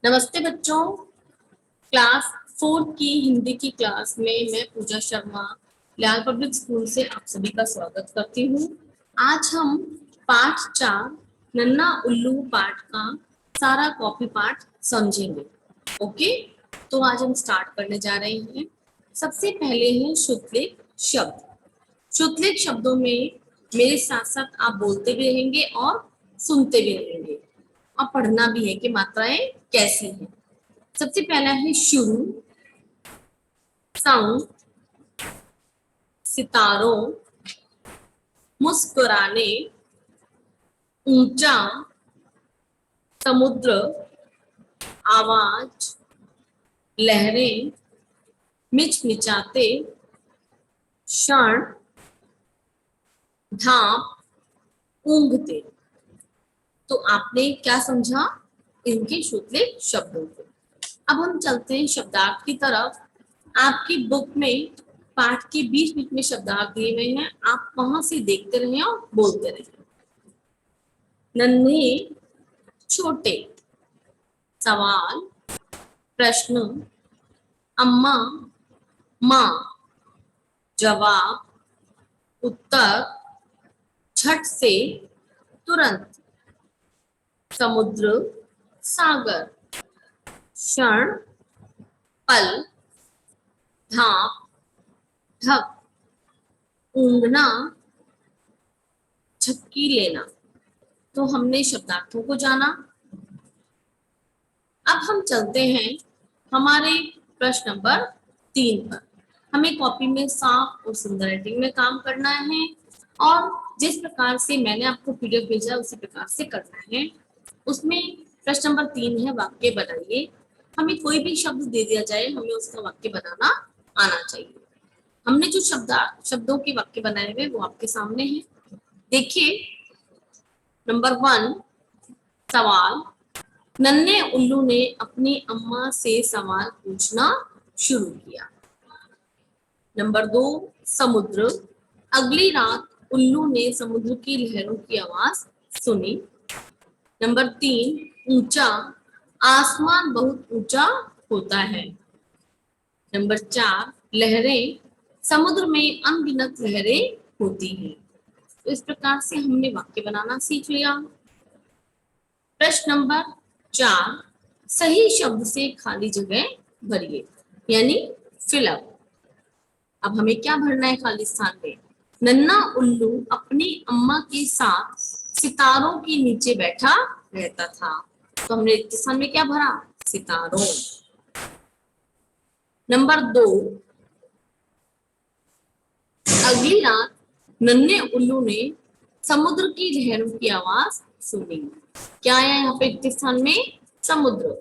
नमस्ते बच्चों। क्लास 4 की हिंदी की क्लास में मैं पूजा शर्मा लाल पब्लिक स्कूल से आप सभी का स्वागत करती हूँ। आज हम पाठ 4 नन्ना उल्लू पाठ का सारा कॉपी पाठ समझेंगे। ओके, तो आज हम स्टार्ट करने जा रहे हैं। सबसे पहले है शुद्धलेख शब्द। शुद्धलेख शब्दों में मेरे साथ साथ आप बोलते भी रहेंगे और सुनते भी रहेंगे और पढ़ना भी है कि मात्राएं कैसी हैं। सबसे पहला है शुरू, साउंड, सितारों, मुस्कुराने, ऊंचा, समुद्र, आवाज, लहरें, मिचमिचाते, क्षण, धाप, ऊंघते। तो आपने क्या समझा इनके शुद्धलेख शब्दों को। अब हम चलते हैं शब्दार्थ की तरफ। आपकी बुक में पाठ के बीच बीच में शब्दार्थ दिए हुए हैं, आप वहां से देखते रहें और बोलते रहें। नन्हे, छोटे, सवाल, प्रश्न, अम्मा, माँ, जवाब, उत्तर, झट से, तुरंत, समुद्र, सागर, क्षण, पल, धाप, ढक, ऊँघना, झपकी लेना। तो हमने शब्दार्थों को जाना। अब हम चलते हैं हमारे प्रश्न नंबर 3 पर। हमें कॉपी में साफ और सुंदर राइटिंग में काम करना है और जिस प्रकार से मैंने आपको पीडीएफ भेजा उसी प्रकार से करना है। उसमें प्रश्न नंबर 3 है वाक्य बनाइए। हमें कोई भी शब्द दे दिया जाए, हमें उसका वाक्य बनाना आना चाहिए। हमने जो शब्दों के वाक्य बनाए हुए वो आपके सामने है। देखिए, नंबर 1 सवाल। नन्हे उल्लू ने अपनी अम्मा से सवाल पूछना शुरू किया। नंबर 2 समुद्र। अगली रात उल्लू ने समुद्र की लहरों की आवाज सुनी। नंबर 3 ऊंचा। आसमान बहुत ऊंचा होता है। नंबर 4 लहरें। समुद्र में अनगिनत लहरें होती हैं। तो इस प्रकार से हमने वाक्य बनाना सीख लिया। प्रश्न नंबर 4 सही शब्द से खाली जगह भरिए, यानी फिलअप। अब हमें क्या भरना है खाली स्थान में। नन्ना उल्लू अपनी अम्मा के साथ सितारों के नीचे बैठा रहता था। तो हमने रिक्त स्थान में क्या भरा, सितारों। नंबर 2 अगली रात नन्हे उल्लू ने समुद्र की लहरों की आवाज सुनी। क्या आया यहाँ पे रिक्त स्थान में, समुद्र।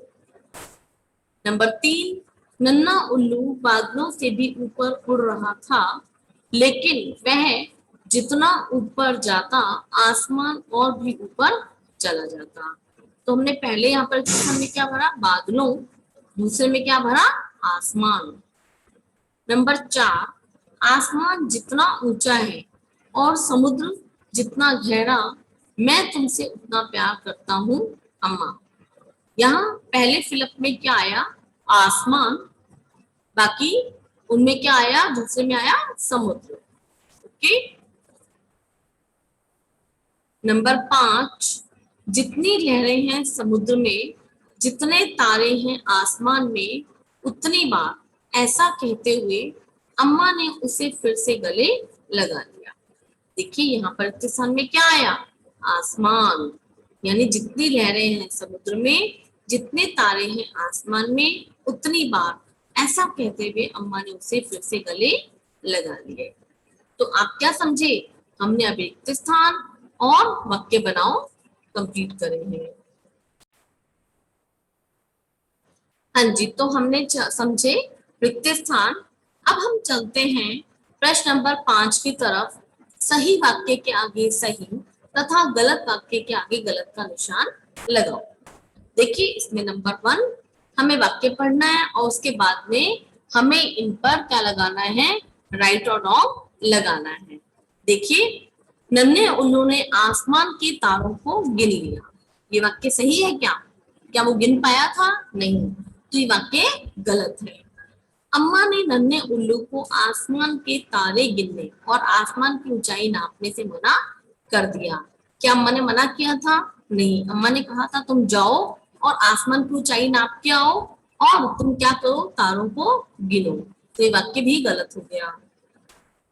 नंबर 3 नन्हा उल्लू बादलों से भी ऊपर उड़ रहा था, लेकिन वह जितना ऊपर जाता आसमान और भी ऊपर चला जाता। तो हमने पहले यहाँ पर में क्या भरा, बादलों। दूसरे में क्या भरा, आसमान। नंबर 4 आसमान जितना ऊंचा है और समुद्र जितना गहरा, मैं तुमसे उतना प्यार करता हूँ अम्मा। यहाँ पहले फिलअप में क्या आया, आसमान। बाकी उनमें क्या आया, दूसरे में आया समुद्र। ओके। नंबर 5 जितनी लहरें हैं समुद्र में, जितने तारे हैं आसमान में, उतनी बार ऐसा कहते हुए अम्मा ने उसे फिर से गले लगा लिया। देखिए यहाँ पर स्थान में क्या आया, आसमान, यानी जितनी लहरें हैं समुद्र में, जितने तारे हैं आसमान में, उतनी बार ऐसा कहते हुए अम्मा ने उसे फिर से गले लगा लिए। तो आप क्या समझे, हमने अभी रिक्त स्थान और वाक्य बनाओ कंप्लीट करे हैं। हाँ जी, तो हमने समझे रिक्त स्थान। अब हम चलते हैं प्रश्न नंबर 5 की तरफ। सही वाक्य के आगे सही तथा गलत वाक्य के आगे गलत का निशान लगाओ। देखिए इसमें नंबर 1 हमें वाक्य पढ़ना है और उसके बाद में हमें इन पर क्या लगाना है, राइट और रॉन्ग लगाना है। देखिए, नन्हे उल्लू ने आसमान के तारों को गिन लिया। ये वाक्य सही है क्या, क्या वो गिन पाया था? नहीं, तो ये वाक्य गलत है। अम्मा ने नन्हे उल्लू को आसमान के तारे गिनने और आसमान की ऊंचाई नापने से मना कर दिया। क्या अम्मा ने मना किया था? नहीं, अम्मा ने कहा था तुम जाओ और आसमान की ऊंचाई नाप के आओ और तुम क्या करो, तारों को गिनो। तो ये वाक्य भी गलत हो गया।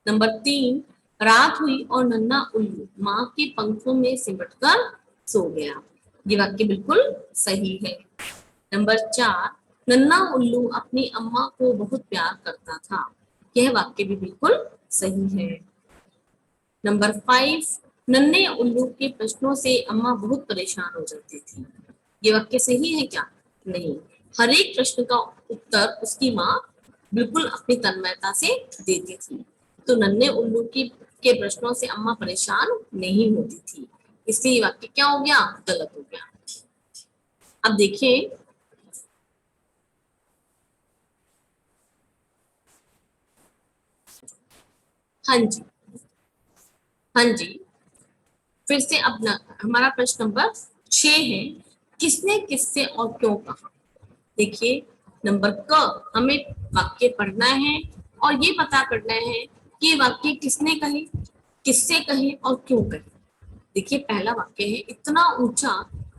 नंबर 3, रात हुई और नन्हा उल्लू माँ के पंखों में सिमटकर सो गया। ये वाक्य बिल्कुल सही है। नंबर 4, नन्हा उल्लू अपनी अम्मा को बहुत प्यार करता था। यह वाक्य भी बिल्कुल सही है। नंबर 5, नन्हे उल्लू के प्रश्नों से अम्मा बहुत परेशान हो जाती थी। ये वाक्य सही है क्या? नहीं, हर एक प्रश्न का उत्तर उसकी माँ बिल्कुल अपनी तन्मयता से देती थी। तो नन्हे उल्लू के प्रश्नों से अम्मा परेशान नहीं होती थी, इसलिए ये वाक्य क्या हो गया? गलत हो गया। अब देखिए, हाँ जी, हाँ जी, फिर से अपना हमारा प्रश्न नंबर 6 है, किसने किससे और क्यों कहा। देखिए, नंबर क, हमें वाक्य पढ़ना है और ये पता करना है कि वाक्य किसने कहे, किससे कहे और क्यों कहे। देखिए, पहला वाक्य है, इतना ऊंचा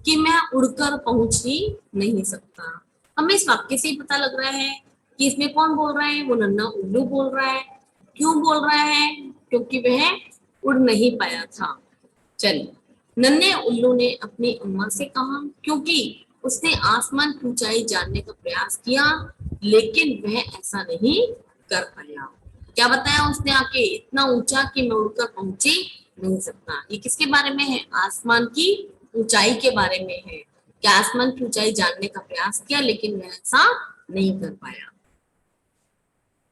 कि मैं उड़कर पहुंच ही नहीं सकता। हमें इस वाक्य से ही पता लग रहा है कि इसमें कौन बोल रहा है, वो नन्हा उल्लू बोल रहा है। क्यों बोल रहा है? क्योंकि वह उड़ नहीं पाया था। चलिए, नन्हे उल्लू ने अपनी अम्मा से कहा क्योंकि उसने आसमान की ऊंचाई जानने का प्रयास किया, लेकिन वह ऐसा नहीं कर पाया। क्या बताया उसने आके? इतना ऊंचा कि मैं उड़कर पहुंच ही नहीं सकता। ये किसके बारे में है? आसमान की ऊंचाई के बारे में है। क्या आसमान की ऊंचाई जानने का प्रयास किया, लेकिन वह ऐसा नहीं कर पाया।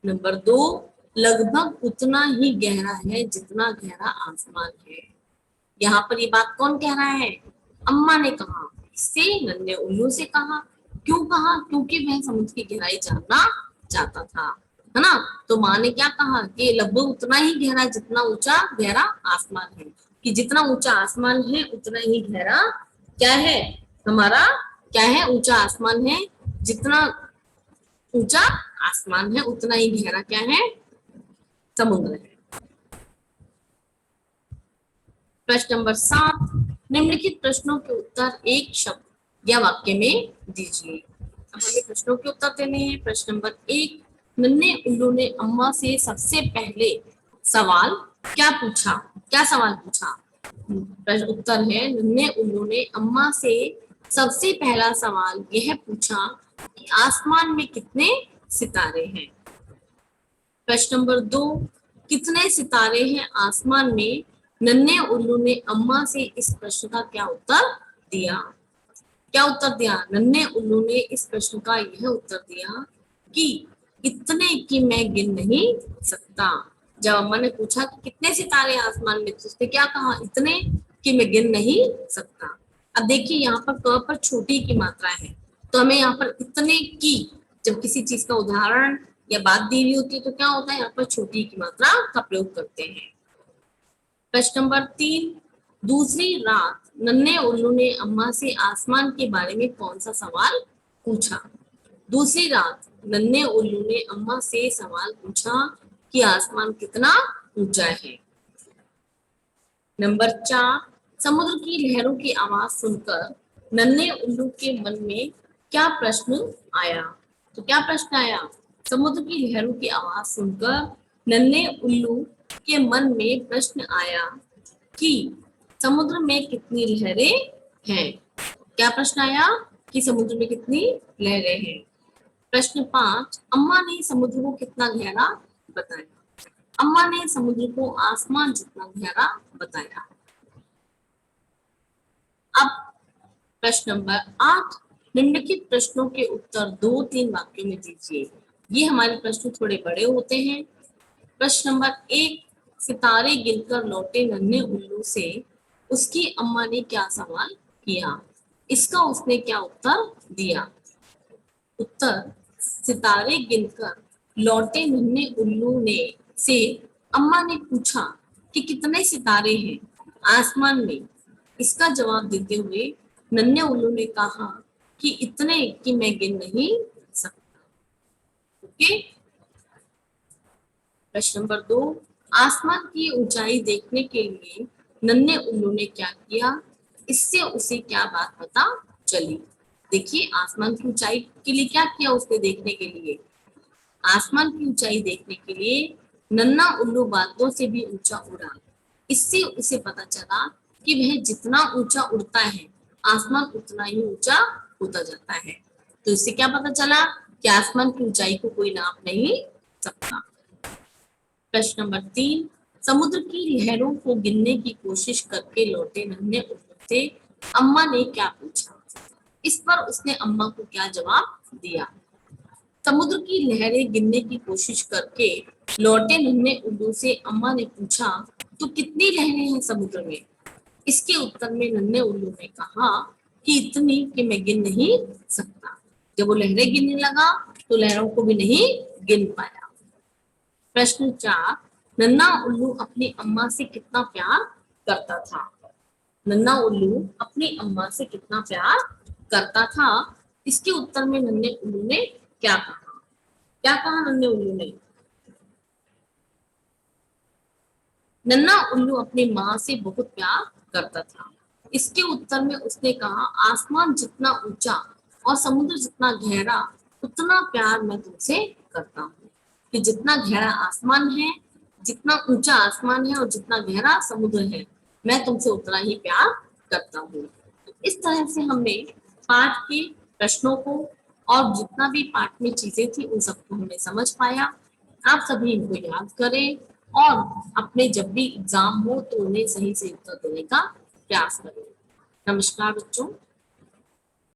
नंबर 2, लगभग उतना ही गहरा है जितना गहरा आसमान है। यहाँ पर ये बात कौन कह रहा है? अम्मा ने कहा। इससे नन्हे उल्लू से कहा। क्यों कहा? क्योंकि वह समुद्र की गहराई जानना चाहता था, है ना। तो माँ ने क्या कहा कि लगभग उतना ही गहरा जितना ऊंचा गहरा आसमान है, कि जितना ऊंचा आसमान है उतना ही गहरा क्या है हमारा, क्या है, ऊंचा आसमान है। जितना ऊंचा आसमान है उतना ही गहरा क्या है? समुद्र है। प्रश्न नंबर 7, निम्नलिखित प्रश्नों के उत्तर एक शब्द या वाक्य में दीजिए। अब हमें प्रश्नों के उत्तर देने हैं। प्रश्न नंबर 1, नन्हे उल्लू ने अम्मा से सबसे पहले सवाल क्या पूछा? क्या सवाल पूछा? प्रश्न उत्तर है, नन्हे उल्लू ने अम्मा से सबसे पहला सवाल यह पूछा कि आसमान में कितने सितारे हैं। प्रश्न नंबर 2, कितने सितारे हैं आसमान में? नन्हे उल्लू ने अम्मा से इस प्रश्न का क्या उत्तर दिया? क्या उत्तर दिया? नन्हे उल्लू ने इस प्रश्न का यह उत्तर दिया कि इतने कि मैं गिन नहीं सकता। जब अम्मा ने पूछा कि कितने सितारे आसमान में, तो उसने क्या कहा? इतने कि मैं गिन नहीं सकता। अब देखिए, यहाँ पर क पर छोटी की मात्रा है, तो हमें यहाँ पर इतने की, जब किसी चीज का उदाहरण या बात दी हुई होती है तो क्या होता है? यहाँ पर छोटी की मात्रा का प्रयोग करते हैं। प्रश्न नंबर 3, दूसरी रात नन्हे उल्लू ने अम्मा से आसमान के बारे में कौन सा सवाल पूछा? दूसरी रात नन्हे उल्लू ने अम्मा से सवाल पूछा कि आसमान कितना ऊंचा है। नंबर 4, समुद्र की लहरों की आवाज सुनकर नन्हे उल्लू के मन में क्या प्रश्न आया? तो क्या प्रश्न आया? समुद्र की लहरों की आवाज सुनकर नन्हे उल्लू के मन में प्रश्न आया कि समुद्र में कितनी लहरें हैं। क्या प्रश्न आया? कि समुद्र में कितनी लहरें हैं। प्रश्न 5, अम्मा ने समुद्र को कितना गहरा बताया? अम्मा ने समुद्र को आसमान जितना गहरा बताया। अब प्रश्न नंबर 8, निम्नलिखित प्रश्नों के उत्तर 2-3 वाक्यों में दीजिए। ये हमारे प्रश्न थोड़े बड़े होते हैं। प्रश्न नंबर 1, सितारे गिनकर लौटे नन्हे उल्लू से उसकी अम्मा ने क्या सवाल किया? इसका उसने क्या उत्तर दिया? उत्तर, सितारे गिनकर लौटे नन्हे उल्लू ने से अम्मा ने पूछा कि कितने सितारे हैं आसमान में। इसका जवाब देते हुए नन्हे उल्लू ने कहा कि इतने कि मैं गिन नहीं सकता। ओके। प्रश्न नंबर 2, आसमान की ऊंचाई देखने के लिए नन्हे उल्लू ने क्या किया, इससे उसे क्या बात पता चली। देखिए आसमान की ऊंचाई के लिए क्या किया उसने देखने के लिए, आसमान की ऊंचाई देखने के लिए नन्हा उल्लू बादलों से भी ऊंचा उड़ा। इससे उसे पता चला कि वह जितना ऊंचा उड़ता है आसमान उतना ही ऊंचा होता जाता है। तो इससे क्या पता चला कि आसमान की ऊंचाई को कोई नाप नहीं सकता। प्रश्न नंबर 3, समुद्र की लहरों को गिनने की कोशिश करके लौटे नन्हे उल्लू से अम्मा ने क्या पूछा, इस पर उसने अम्मा को क्या जवाब दिया। समुद्र की लहरें गिनने की कोशिश करके लौटे नन्हे उल्लू से अम्मा ने पूछा, तो कितनी लहरें हैं समुद्र में। इसके उत्तर में नन्हे उल्लू ने कहा कि इतनी कि मैं गिन नहीं सकता। जब वो लहरें गिनने लगा तो लहरों को भी नहीं गिन पाया। प्रश्न 4, नन्हा उल्लू अपनी अम्मा से कितना प्यार करता था। नन्हा उल्लू अपनी अम्मा से कितना प्यार करता था, इसके उत्तर में नन्हे उल्लू ने क्या कहा। क्या कहा नन्हे उल्लू ने, नन्हा उल्लू अपनी माँ से बहुत प्यार करता था। इसके उत्तर में उसने कहा, आसमान जितना ऊंचा और समुद्र जितना गहरा उतना प्यार मैं तुमसे करता हूँ। कि जितना गहरा आसमान है, जितना ऊंचा आसमान है और जितना गहरा समुद्र है, मैं तुमसे उतना ही प्यार करता हूँ। इस तरह से हमने पाठ के प्रश्नों को और जितना भी पाठ में चीजें थी उन सबको हमने समझ पाया। आप सभी इनको याद करें और अपने जब भी एग्जाम हो तो उन्हें सही से उत्तर देने का प्रयास करें। नमस्कार बच्चों।